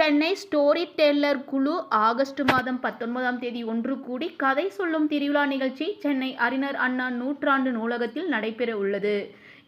Chennai story teller குழு August மாதம் 19ஆம் தேதி ஒன்று கூடி கதை சொல்லும் திருவிழா நிகழ்ச்சி சென்னை அறிஞர் அண்ணா நூற்றாண்டு நூலகத்தில் நடைபெற உள்ளது.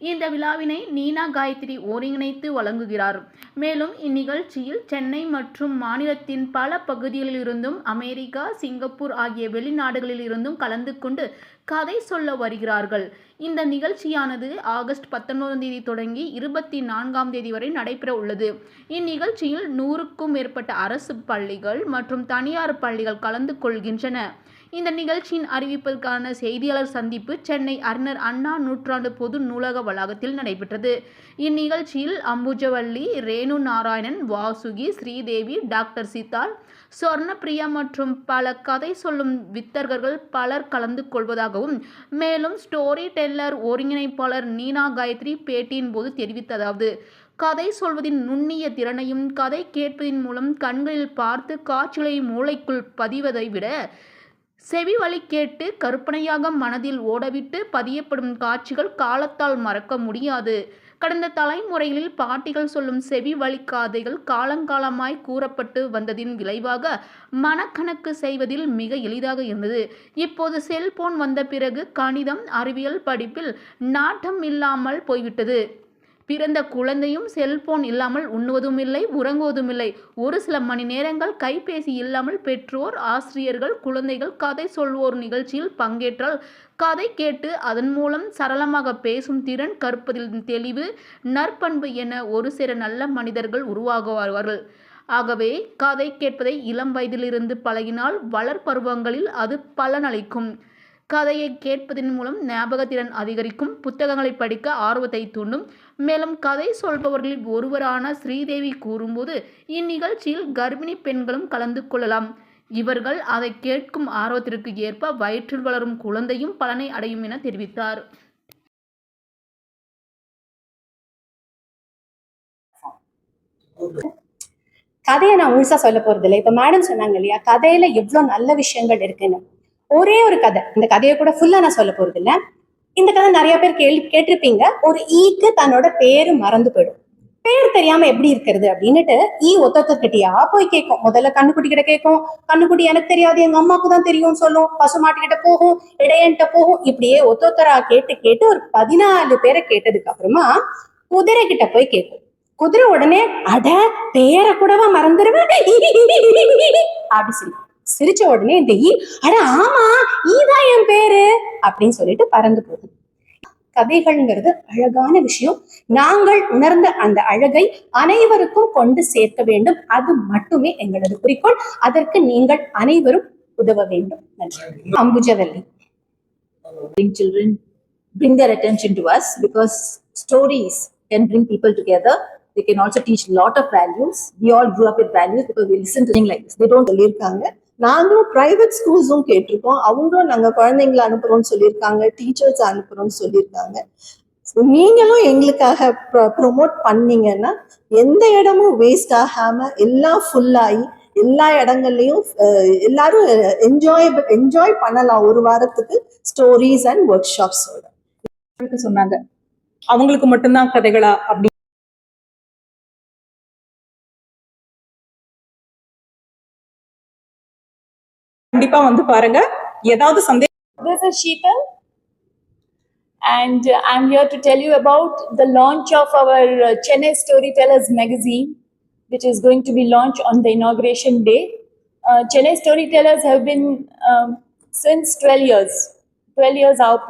இந்த விழாவினை நீனா காயத்ரி ஒருங்கிணைத்து வழங்குகிறார். மேலும் இந்நிகழ்ச்சியில் சென்னை மற்றும் மாநிலத்தின் பல பகுதிகளில் இருந்தும் அமெரிக்கா, சிங்கப்பூர் ஆகிய வெளிநாடுகளில் இருந்தும் கலந்து கொண்டு கதை சொல்ல வருகிறார்கள். இந்த நிகழ்ச்சியானது ஆகஸ்ட் 19ஆம் தேதி தொடங்கி 24ஆம் தேதி வரை நடைபெற உள்ளது. இந்நிகழ்ச்சியில் 100க்கும் மேற்பட்ட அரசு பள்ளிகள் மற்றும் தனியார் பள்ளிகள் கலந்து கொள்கின்றன. இந்த நிகழ்ச்சியின் அறிவிப்பதற்கான செய்தியாளர் சந்திப்பு சென்னை அறிஞர் அண்ணா நூற்றாண்டு பொது நூலக வளாகத்தில் நடைபெற்றது. இந்நிகழ்ச்சியில் அம்புஜவள்ளி, ரேணு நாராயணன், வாசுகி, ஸ்ரீதேவி, டாக்டர் சித்தால், சொர்ணப்பிரியா மற்றும் பல கதை சொல்லும் வித்தகர்கள் பலர் கலந்து கொள்வதாகவும், மேலும் ஸ்டோரி டெல்லர் ஒருங்கிணைப்பாளர் நீனா காயத்ரி பேட்டியின் போது தெரிவித்ததாவது, கதை சொல்வதின் நுண்ணிய திறனையும் கதை கேட்பதின் மூலம் கண்களில் பார்த்து காட்சிகளை மூளைக்குள் பதிவதை விட செவி வழி கேட்டு கற்பனையாக மனதில் ஓடவிட்டு பதியப்படும் காட்சிகள் காலத்தால் மறக்க முடியாது. கடந்த தலைமுறைகளில் பாட்டிகள் சொல்லும் செவி வழி கதைகள் காலங்காலமாய் கூறப்பட்டு வந்ததின் விளைவாக மனக்கணக்கு செய்வதில் மிக எளிதாக இருந்தது. இப்போது செல்போன் வந்த பிறகு கணிதம், அறிவியல் படிப்பில் நாட்டம் இல்லாமல் போய்விட்டது. பிறந்த குழந்தையும் செல்போன் இல்லாமல் உண்ணுவதும் இல்லை, உறங்குவதும் இல்லை. ஒரு சில மணி நேரங்கள் கைபேசி இல்லாமல் பெற்றோர், ஆசிரியர்கள், குழந்தைகள் கதை சொல்வோர் நிகழ்ச்சியில் பங்கேற்றால் கதை கேட்டு அதன் மூலம் சரளமாக பேசும் திறன், கற்பதில் தெளிவு, நற்பண்பு என ஒரு சில நல்ல மனிதர்கள் உருவாகுவார்கள். ஆகவே கதை கேட்பதை இளம் வயதிலிருந்து பழகினால் வளர்பருவங்களில் அது பலனளிக்கும். கதையை கேட்பதன் மூலம் ஞாபகத்திறன் அதிகரிக்கும், புத்தகங்களை படிக்க ஆர்வத்தை தூண்டும். மேலும் கதை சொல்பவர்களில் ஒருவரான ஸ்ரீதேவி கூறும்போது, இந்நிகழ்ச்சியில் கர்ப்பிணி பெண்களும் கலந்து கொள்ளலாம். இவர்கள் அதை கேட்கும் ஆர்வத்திற்கு ஏற்ப வயிற்றில் வளரும் குழந்தையும் பலனை அடையும் என தெரிவித்தார். கதையை நான் முழுசா சொல்ல போறது இல்லை. இப்ப மேடம் சொன்னாங்க இல்லையா, கதையில எவ்வளவு நல்ல விஷயங்கள் இருக்குன்னு. ஒரே ஒரு கதை, இந்த கதையை கூட ஃபுல்லா நான் சொல்ல போறது இல்லை. இந்த கதை நிறைய பேர் கேட்டிருப்பீங்க. ஒரு ஈக்கு தன்னோட பேரு மறந்து போயிடும். பேர் தெரியாம எப்படி இருக்கிறது அப்படின்னுட்டு ஈ ஒத்தொத்தர்கிட்டயா போய் கேட்கும். முதல்ல கண்ணுக்குட்டி கிட்ட கேட்கும். கண்ணுக்குட்டி எனக்கு தெரியாது, எங்க அம்மாவுக்கு தான் தெரியும் சொல்லும். பசுமாட்டுக்கிட்ட போகும், இடையன்ட்ட போகும். இப்படியே ஒத்தொத்தரா கேட்டு கேட்டு ஒரு 14 பேரை கேட்டதுக்கு அப்புறமா குதிரை கிட்ட போய் கேட்கும். குதிரை உடனே, அட பேரை கூடவா மறந்துடுவேன் அப்படி சொல்லி சிரிச்ச உடனே இந்த ஈ, அட ஆமா ஈதான் என் பேரு அப்படின்னு சொல்லிட்டு பறந்து போகுது. கதைகள்ங்கிறது அழகான விஷயம். நாங்கள் உணர்ந்த அந்த அழகை அனைவருக்கும் கொண்டு சேர்க்க வேண்டும். அது மட்டுமே எங்களது குறிக்கோள். அதற்கு நீங்கள் அனைவரும் உதவ வேண்டும். நன்றி. Ambujavalli. Children bring their attention to us because stories can bring people together. They can also teach a lot of values. We all grew up with values because we listen to things like this. They don't சொல்லியிருக்காங்க. நாங்களும் private ஸ்கூல்ஸும் கேட்டிருக்கோம். அவங்களும் நாங்க குழந்தைங்களை அனுப்புறோம்னு சொல்லியிருக்காங்க, teachers அனுப்புறோம்னு சொல்லியிருக்காங்க. நீங்களும் எங்களுக்காக ப்ரொமோட் பண்ணீங்கன்னா எந்த இடமும் வேஸ்ட் ஆகாம எல்லாம் ஃபுல்லாகி எல்லா இடங்கள்லயும் எல்லாரும் என்ஜாய் பண்ணலாம். ஒரு வாரத்துக்கு ஸ்டோரிஸ் அண்ட் ஒர்க் ஷாப்ஸோட சொன்னாங்க. அவங்களுக்கு மட்டும்தான் கதைகளா அப்படி கண்டிப்பா வந்து பாருங்க. ஏதாவது சந்தேகம். This is Sheetal and I'm here to tell you about the launch of our Chennai Storytellers magazine, which is going to be launched on the inauguration day. Chennai Storytellers have been since 12 years out,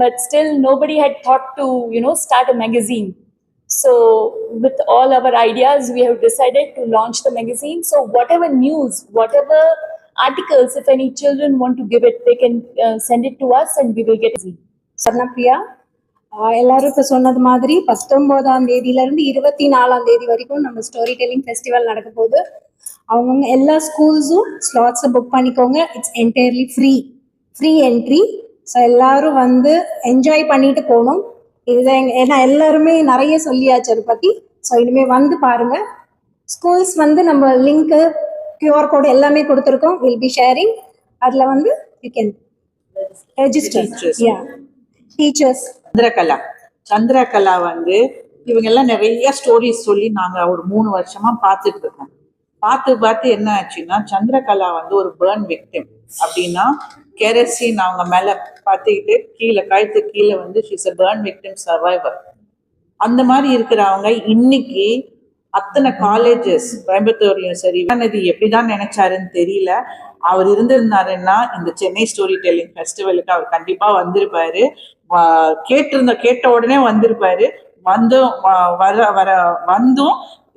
but still nobody had thought to start a magazine. So with all our ideas, we have decided to launch the magazine. So whatever news, whatever articles, if any children want to give it, they can send it to us and we will get it. Swarnapriya. எல்லாரும் இப்ப சொன்னது மாதிரி 19ஆம் தேதியில இருந்து 24ஆம் தேதி வரைக்கும் நம்ம story telling festival நடக்க போகுது. அவங்கவுங்க எல்லா ஸ்கூல்ஸும் ஸ்லாட்ஸை புக் பண்ணிக்கோங்க. It's entirely free entry. So எல்லாரும் வந்து என்ஜாய் பண்ணிட்டு போகணும். இதுதான் ஏன்னா எல்லாருமே நிறைய சொல்லியாச்சு அதை பத்தி. ஸோ இனிமே வந்து பாருங்க. ஸ்கூல்ஸ் வந்து நம்ம லிங்க்கு, QR கோடு எல்லாமே கொடுத்துருக்கோம். Will be sharing. அதுல வந்து you can register. Teachers. Chandrakala வந்து இவங்க எல்லாம் நிறைய ஸ்டோரிஸ் சொல்லி நாங்க ஒரு 3 வருஷமா பார்த்துட்டு இருக்கோம். பார்த்து பார்த்து என்ன ஆச்சுன்னா, சந்திரகலா வந்து ஒரு பேர்ன் விக்டிம். அப்படின்னா கெரசின் அவங்க மேல பார்த்துக்கிட்டு கீழே கழுத்து கீழே வந்து she's a burn victim survivor. அந்த மாதிரி இருக்கிறவங்க இன்னைக்கு அத்தனை காலேஜஸ் கோயம்புத்தூர்லயும் சரி, இது எப்படிதான் நினைச்சாருன்னு தெரியல. அவர் இருந்திருந்தாருன்னா இந்த சென்னை ஸ்டோரி டெல்லிங் ஃபெஸ்டிவலுக்கு அவர் கண்டிப்பா வந்திருப்பாரு. கேட்ட உடனே வந்திருப்பாரு. வந்தும்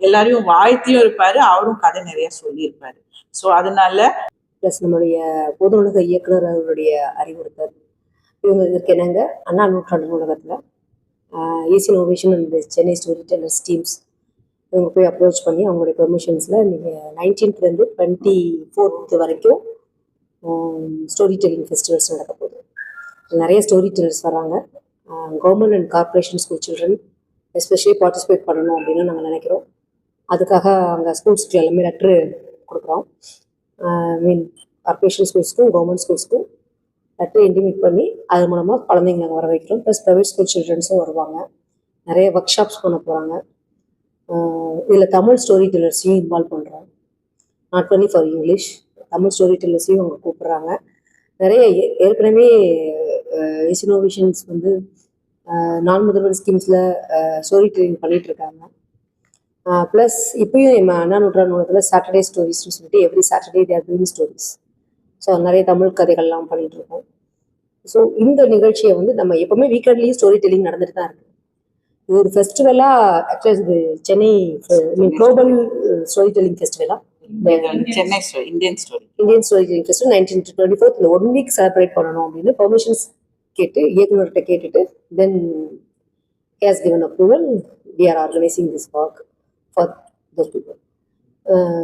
எல்லாரையும் வாழ்த்தியும் இருப்பாரு. அவரும் கதை நிறைய சொல்லியிருப்பாரு. ஸோ அதனால ப்ளஸ் நம்மளுடைய பொது நூலக இயக்குனர் அவருடைய அறிவுறுத்தல் இவங்க இதற்கு என்னங்க அண்ணா நூற்றாண்டு நூலகத்தில் AC innovation and Chennai story tellers teams இவங்க போய் அப்ரோச் பண்ணி அவங்களுடைய பெர்மிஷன்ஸில் நீங்கள் 19th 24th வரைக்கும் ஸ்டோரி டெல்லிங் ஃபெஸ்டிவல்ஸ் நடக்க போகுது. நிறைய ஸ்டோரி டெல்லர்ஸ் வராங்க. Government and corporation school children especially participate பண்ணணும் அப்படின்னு நாங்கள் நினைக்கிறோம். அதுக்காக அங்கே ஸ்கூல்ஸ்க்கு எல்லாமே லெட்ரு கொடுக்குறோம். மீன் கார்பரேஷன் ஸ்கூல்ஸ்க்கும் கவர்மெண்ட் ஸ்கூல்ஸ்க்கும் லெட்ரு இன்டிமேட் பண்ணி அது மூலமாக குழந்தைங்க நாங்கள் வர வைக்கிறோம். ப்ளஸ் ப்ரைவேட் ஸ்கூல் சில்ட்ரன்ஸும் வருவாங்க. நிறைய ஒர்க் ஷாப்ஸ் பண்ண போகிறாங்க. இதில் தமிழ் ஸ்டோரி டெல்லர்ஸையும் இன்வால்வ் பண்ணுறோம். Not only for English, Tamil story டெல்லர்ஸையும் அவங்க கூப்பிட்றாங்க. நிறைய ஏற்கனவே இனோவேஷன்ஸ் வந்து நான் முதல்வர் ஸ்கீம்ஸில் ஸ்டோரி டெல்லிங் பண்ணிட்டு இருக்காங்க. ப்ளஸ் இப்பயும் நம்ம அண்ணா நூற்றாண்டு நூலகத்தில் சாட்டர்டே ஸ்டோரிஸ்ன்னு சொல்லிட்டு every Saturday they're doing stories. So நிறைய தமிழ் கதைகள்லாம் பண்ணிட்டு இருக்கோம். ஸோ இந்த நிகழ்ச்சியை வந்து நம்ம எப்பவுமே வீக்கெண்ட்லேயும் ஸ்டோரி டெல்லிங் நடந்துட்டு தான் இருக்கு. இது ஒரு ஃபெஸ்டிவலாக ஆக்சுவலாக இது சென்னை குளோபல் ஸ்டோரி டெல்லிங் ஃபெஸ்டிவலாக Chennai Indian story telling festival 19 to 24 இந்த 1 week செலிப்ரேட் பண்ணணும் அப்படின்னு பெர்மிஷன்ஸ் கேட்டு இயக்குநர்கிட்ட கேட்டுட்டு then has given approval. We are organising this work for those people.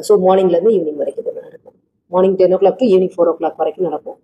So மார்னிங்லேருந்து ஈவினிங் வரைக்கும் நடக்கும். Morning 10 o'clock to evening 4 o'clock வரைக்கும் நடக்கும்.